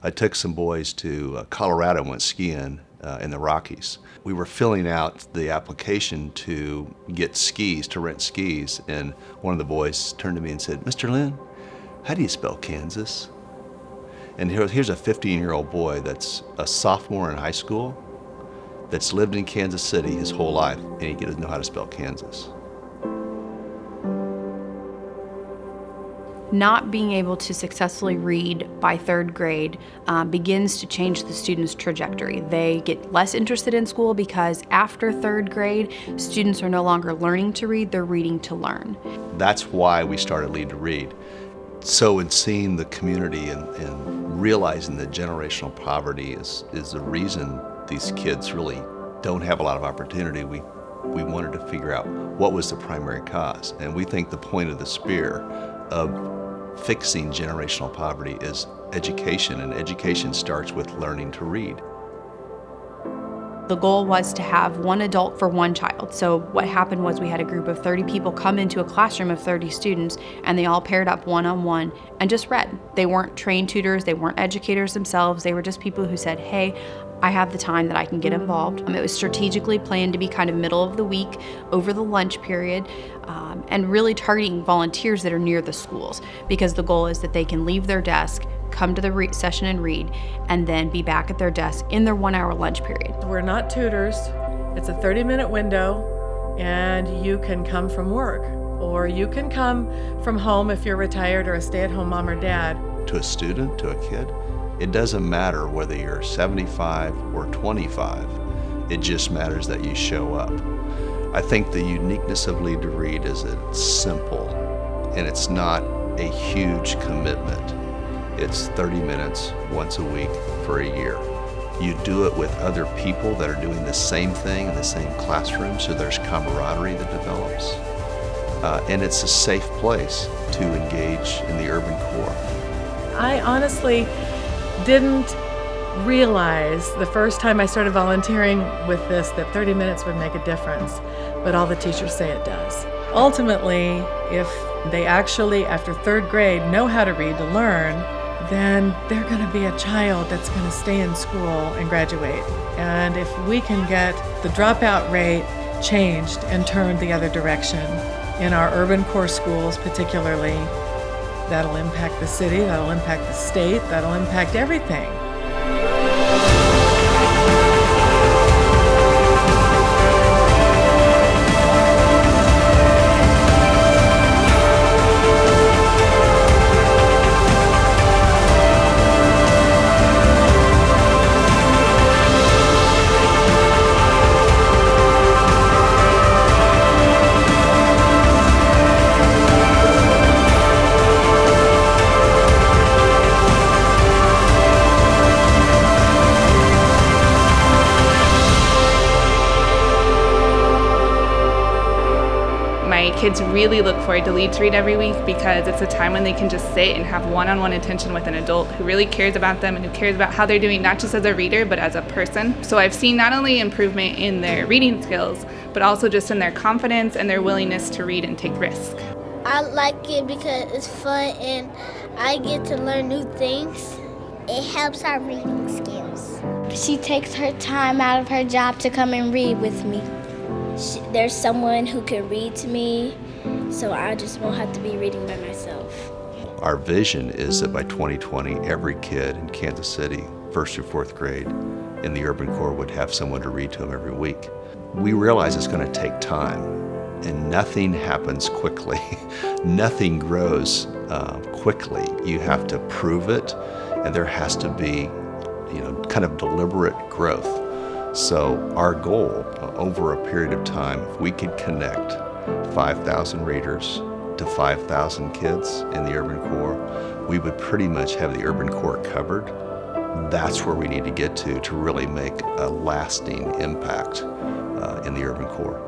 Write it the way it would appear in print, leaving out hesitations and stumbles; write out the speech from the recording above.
I took some boys to Colorado and went skiing in the Rockies. We were filling out the application to get skis, to rent skis, and one of the boys turned to me and said, "Mr. Lynn, how do you spell Kansas?" And here's a 15-year-old boy that's a sophomore in high school that's lived in Kansas City his whole life, and he doesn't know how to spell Kansas. Not being able to successfully read by third grade begins to change the student's trajectory. They get less interested in school because after third grade, students are no longer learning to read, they're reading to learn. That's why we started Lead to Read. So in seeing the community and realizing that generational poverty is the reason these kids really don't have a lot of opportunity, we wanted to figure out what was the primary cause. And we think the point of the spear of fixing generational poverty is education, and education starts with learning to read. The goal was to have one adult for one child. So what happened was we had a group of 30 people come into a classroom of 30 students, and they all paired up one-on-one and just read. They weren't trained tutors, they weren't educators themselves, they were just people who said, "Hey, I have the time that I can get involved." It was strategically planned to be kind of middle of the week, over the lunch period, and really targeting volunteers that are near the schools, because the goal is that they can leave their desk, come to the session and read, and then be back at their desk in their 1-hour lunch period. We're not tutors. It's a 30-minute window, and you can come from work, or you can come from home if you're retired or a stay-at-home mom or dad. To a student, to a kid, it doesn't matter whether you're 75 or 25. It just matters that you show up. I think the uniqueness of Lead to Read is it's simple, and it's not a huge commitment. It's 30 minutes once a week for a year. You do it with other people that are doing the same thing in the same classroom, so there's camaraderie that develops. And it's a safe place to engage in the urban core. I honestly didn't realize the first time I started volunteering with this that 30 minutes would make a difference, but all the teachers say it does. Ultimately, if they actually, after third grade, know how to read to learn, then they're going to be a child that's going to stay in school and graduate. And if we can get the dropout rate changed and turned the other direction in our urban core schools particularly, that'll impact the city, that'll impact the state, that'll impact everything. My kids really look forward to Lead to Read every week because it's a time when they can just sit and have one-on-one attention with an adult who really cares about them and who cares about how they're doing, not just as a reader, but as a person. So I've seen not only improvement in their reading skills, but also just in their confidence and their willingness to read and take risks. I like it because it's fun and I get to learn new things. It helps our reading skills. She takes her time out of her job to come and read with me. There's someone who can read to me, so I just won't have to be reading by myself. Our vision is that by 2020, every kid in Kansas City, 1st through 4th grade, in the urban core would have someone to read to them every week. We realize it's going to take time, and nothing happens quickly. Nothing grows quickly. You have to prove it, and there has to be, kind of deliberate growth. So our goal over a period of time, if we could connect 5,000 readers to 5,000 kids in the urban core, we would pretty much have the urban core covered. That's where we need to get to really make a lasting impact in the urban core.